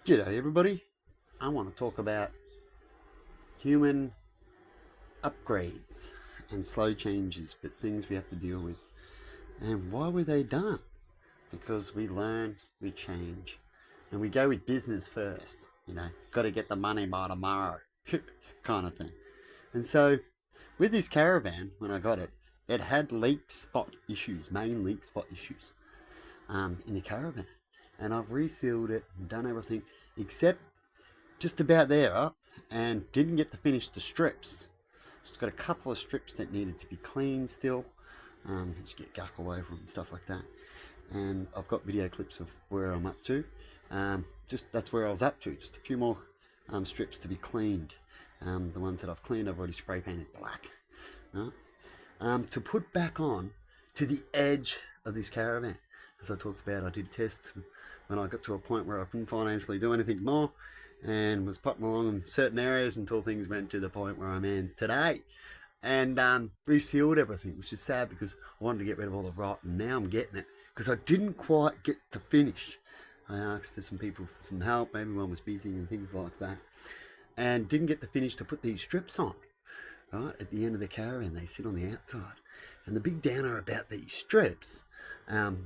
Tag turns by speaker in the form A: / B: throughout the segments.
A: G'day everybody. I want to talk about human upgrades and slow changes, but things we have to deal with. And why were they done? Because we learn, we change, and we go with business first. Got to get the money by tomorrow kind of thing. And so with this caravan, when I got it, it had leak spot issues, main leak spot issues in the caravan. And I've resealed it and done everything except just about there up, and didn't get to finish the strips. Just got a couple of strips that needed to be cleaned still. Just get guck away from and stuff like that. And I've got video clips of where I'm up to. Just that's where I was up to. Just a few more strips to be cleaned. The ones that I've cleaned, I've already spray painted black. To put back on to the edge of this caravan. As I talked about, I did a test when I got to a point where I couldn't financially do anything more, and was putting along in certain areas until things went to the point where I'm in today. And resealed everything, which is sad because I wanted to get rid of all the rot, and now I'm getting it because I didn't quite get to finish. I asked for some people for some help, everyone was busy and things like that, and didn't get to finish to put these strips on. Right at the end of the caravan, they sit on the outside, and the big downer about these strips,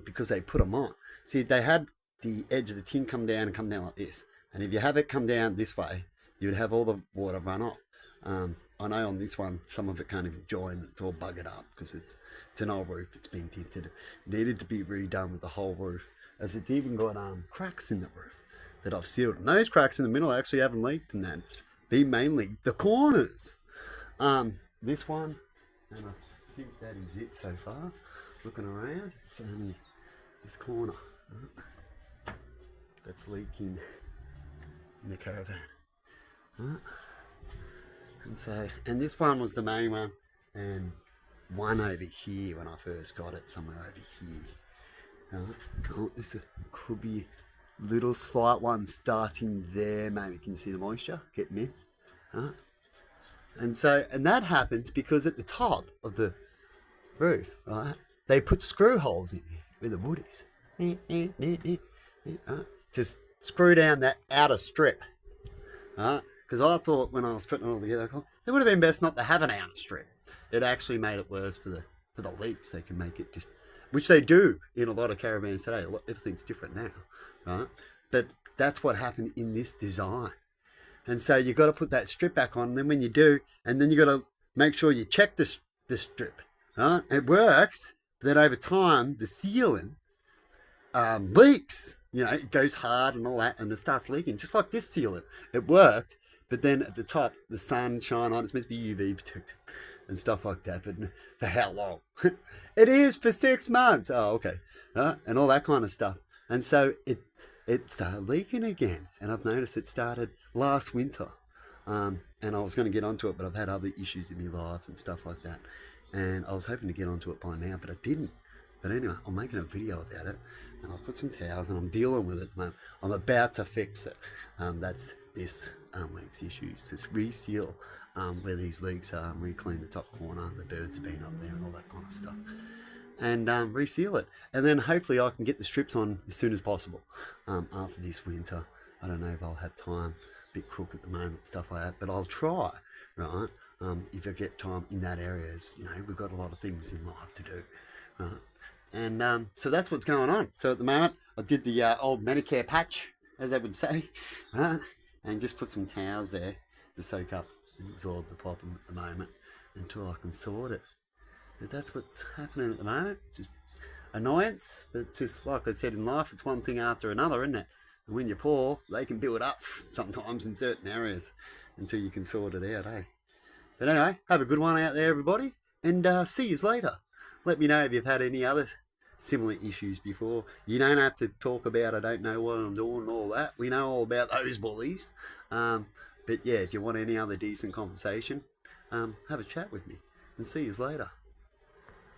A: because they put them on. See, they had the edge of the tin come down and come down like this. And if you have it come down this way, you would have all the water run off. I know on this one, some of it can't even join. It's all buggered up because it's an old roof. It's been tinted. It needed to be redone with the whole roof, as it's even got cracks in the roof that I've sealed. And those cracks in the middle actually haven't leaked, and that's been mainly the corners. This one, and I think that is it so far. Looking around, it's only this corner that's leaking in the caravan. And this one was the main one, and one over here when I first got it, somewhere over here. This could be little slight one starting there, maybe. Can you see the moisture getting in? And that happens because at the top of the roof, right, they put screw holes in there with the woodies. Just screw down that outer strip. Because I thought when I was putting it all together, it would have been best not to have an outer strip. It actually made it worse for the leaks. They can make it just, which they do in a lot of caravans today. Everything's different now, right? But that's what happened in this design. And so you've got to put that strip back on, and then when you do, and then you've got to make sure you check the strip. Right? It works, but then over time, the sealant leaks. It goes hard and all that, and it starts leaking, just like this sealant. It worked, but then at the top, the sun shine on. It's meant to be UV protected and stuff like that, but for how long? It is for 6 months. Oh, okay. And all that kind of stuff. And so it started leaking again, and I've noticed it started last winter. And I was going to get onto it, but I've had other issues in my life and stuff like that. And I was hoping to get onto it by now, but I didn't. But anyway, I'm making a video about it, and I'll put some towels, and I'm dealing with it at the moment. I'm about to fix it. That's this week's issues. This reseal where these leaks are, re-clean the top corner, the birds have been up there and all that kind of stuff. And reseal it. And then hopefully I can get the strips on as soon as possible after this winter. I don't know if I'll have time. A bit crook at the moment, stuff like that. But I'll try, right? If I get time in that area, we've got a lot of things in life to do, right? And so that's what's going on. So at the moment, I did the old Medicare patch, as they would say, right? And just put some towels there to soak up and absorb the problem at the moment until I can sort it. But that's what's happening at the moment. Just annoyance, but just like I said in life, it's one thing after another, isn't it? And when you're poor, they can build up sometimes in certain areas until you can sort it out, eh? But anyway, have a good one out there, everybody, and see you later. Let me know if you've had any other similar issues before. You don't have to talk about I don't know what I'm doing and all that. We know all about those bullies. But yeah, if you want any other decent conversation, have a chat with me, and see you later.